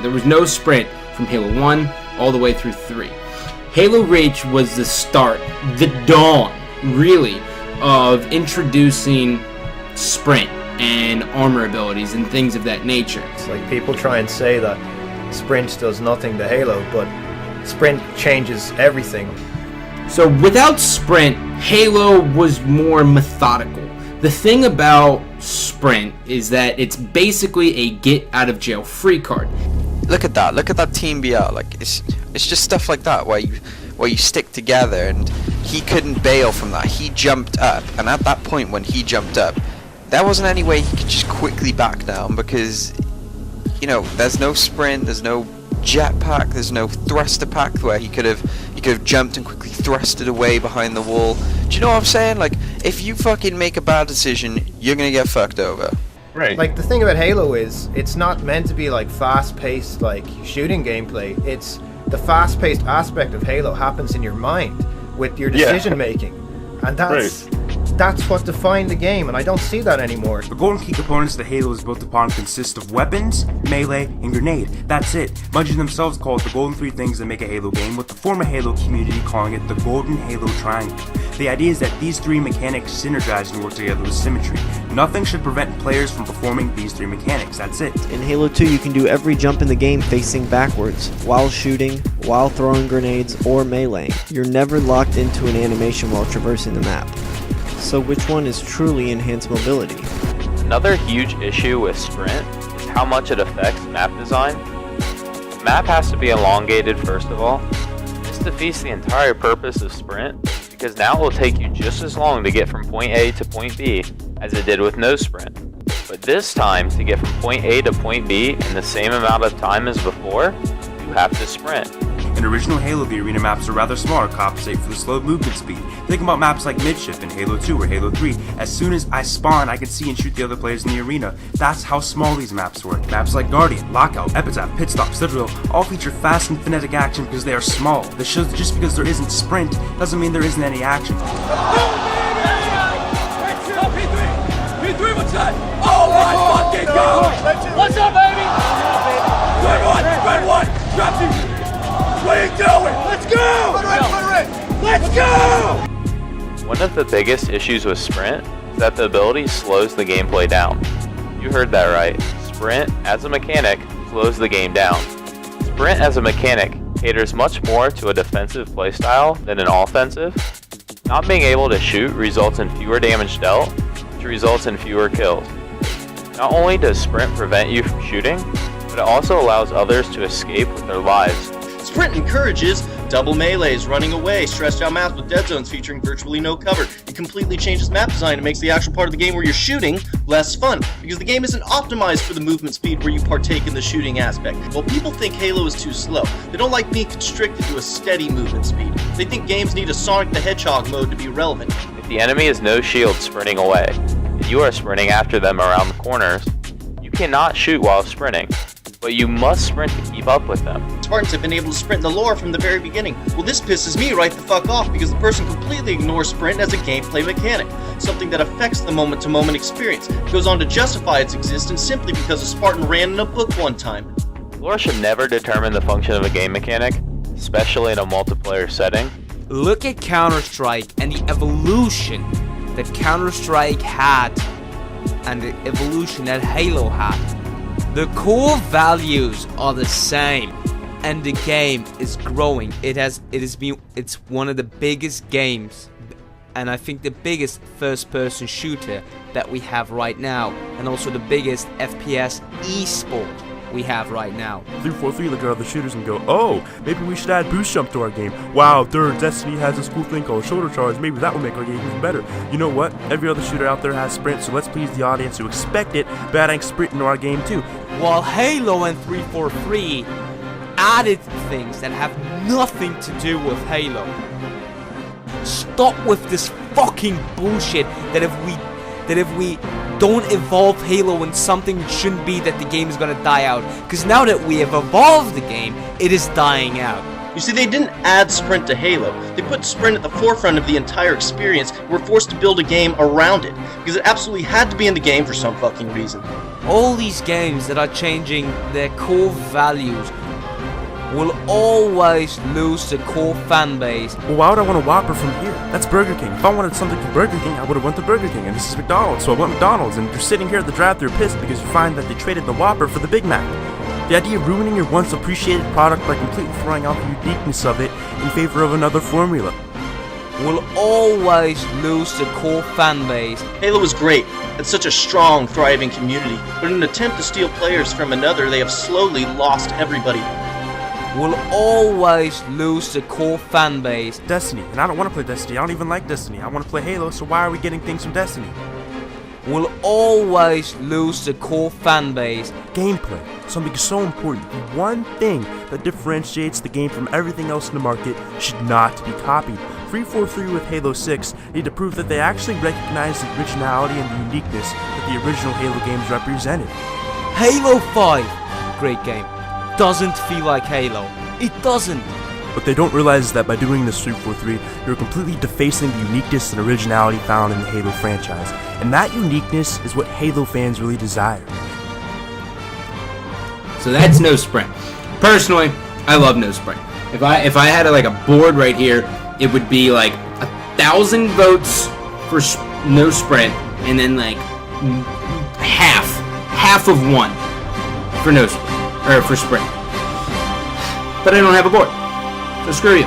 There was no sprint from Halo 1 all the way through 3. Halo Reach was the start, the dawn, really, of introducing sprint and armor abilities and things of that nature. It's like people try and say that sprint does nothing to Halo, but sprint changes everything. So without sprint, Halo was more methodical. The thing about sprint is that it's basically a get out of jail free card. Look at that Team BR. Like it's just stuff like that where you stick together, and he couldn't bail from that. He jumped up, and at that point when he jumped up, there wasn't any way he could just quickly back down, because there's no sprint, there's no jetpack, there's no thruster pack where he could have jumped and quickly thrusted away behind the wall. Do you know what I'm saying? Like, if you fucking make a bad decision, you're gonna get fucked over. Right. Like, the thing about Halo is, it's not meant to be like fast-paced, like shooting gameplay. It's the fast-paced aspect of Halo happens in your mind with your decision making, and that's what defined the game, and I don't see that anymore. The golden key components that Halo is built upon consist of weapons, melee, and grenade. That's it. Bungie themselves call it the golden three things that make a Halo game, with the former Halo community calling it the golden Halo triangle. The idea is that these three mechanics synergize and work together with symmetry. Nothing should prevent players from performing these three mechanics. That's it. In Halo 2, you can do every jump in the game facing backwards, while shooting, while throwing grenades, or meleeing. You're never locked into an animation while traversing the map. So which one is truly enhanced mobility? Another huge issue with sprint is how much it affects map design. The map has to be elongated first of all. This defeats the entire purpose of sprint, because now it will take you just as long to get from point A to point B as it did with no sprint. But this time, to get from point A to point B in the same amount of time as before, you have to sprint. In original Halo, the arena maps are rather small to compensate for the slow movement speed. Think about maps like Midship in Halo 2 or Halo 3. As soon as I spawn, I can see and shoot the other players in the arena. That's how small these maps were. Maps like Guardian, Lockout, Epitaph, Pit Stop, Citadel all feature fast and frenetic action because they are small. This shows that just because there isn't sprint doesn't mean there isn't any action. P3, what's that? Oh my fucking god! What's up, baby? Red one! Drop you! What are you doing? Let's go! Let's go! One of the biggest issues with sprint is that the ability slows the gameplay down. You heard that right. Sprint, as a mechanic, slows the game down. Sprint as a mechanic caters much more to a defensive playstyle than an offensive. Not being able to shoot results in fewer damage dealt, which results in fewer kills. Not only does sprint prevent you from shooting, but it also allows others to escape with their lives. Sprint encourages double melees, running away, stressed out maps with dead zones featuring virtually no cover. It completely changes map design and makes the actual part of the game where you're shooting less fun, because the game isn't optimized for the movement speed where you partake in the shooting aspect. Well, people think Halo is too slow. They don't like being constricted to a steady movement speed. They think games need a Sonic the Hedgehog mode to be relevant. If the enemy is no shield sprinting away, and you are sprinting after them around the corners, you cannot shoot while sprinting, but you must sprint to keep up with them. Spartans have been able to sprint in the lore from the very beginning. Well, this pisses me right the fuck off, because the person completely ignores sprint as a gameplay mechanic, something that affects the moment-to-moment experience. It goes on to justify its existence simply because a Spartan ran in a book one time. Lore should never determine the function of a game mechanic, especially in a multiplayer setting. Look at Counter-Strike and the evolution that Counter-Strike had and the evolution that Halo had. The core values are the same, and the game is growing. It's one of the biggest games, and I think the biggest first-person shooter that we have right now, and also the biggest FPS esport we have right now. 343 look at other shooters and go, oh, maybe we should add boost jump to our game. Wow, Destiny has this cool thing called shoulder charge. Maybe that will make our game even better. You know what? Every other shooter out there has sprint, so let's please the audience who expect it by adding sprint into our game too. While Halo and 343 added things that have nothing to do with Halo. Stop with this fucking bullshit that if we don't evolve Halo in something it shouldn't be, that the game is gonna die out. Because now that we have evolved the game, it is dying out. You see, they didn't add sprint to Halo. They put sprint at the forefront of the entire experience and were forced to build a game around it, because it absolutely had to be in the game for some fucking reason. All these games that are changing their core values will always lose the core fan base. Well, why would I want a Whopper from here? That's Burger King. If I wanted something from Burger King, I would have went to Burger King, and this is McDonald's, so I went McDonald's, and you're sitting here at the drive-thru pissed because you find that they traded the Whopper for the Big Mac. The idea of ruining your once appreciated product by completely throwing out the uniqueness of it in favor of another formula will always lose the core fan base. Halo is great. It's such a strong, thriving community, but in an attempt to steal players from another, they have slowly lost everybody. Will always lose the core fan base. Destiny, and I don't want to play Destiny. I don't even like Destiny. I want to play Halo, so why are we getting things from Destiny? Will always lose the core fan base. Gameplay, something so important. The one thing that differentiates the game from everything else in the market should not be copied. 343 with Halo 6 need to prove that they actually recognize the originality and the uniqueness that the original Halo games represented. Halo 5, great game. Doesn't feel like Halo. It doesn't. What they don't realize is that by doing this 343, you're completely defacing the uniqueness and originality found in the Halo franchise. And that uniqueness is what Halo fans really desire. So that's no sprint. Personally, I love no sprint. If I had like a board right here, it would be like 1,000 votes for no sprint, and then like half of one for no sprint, or for sprint. But I don't have a board, so screw you.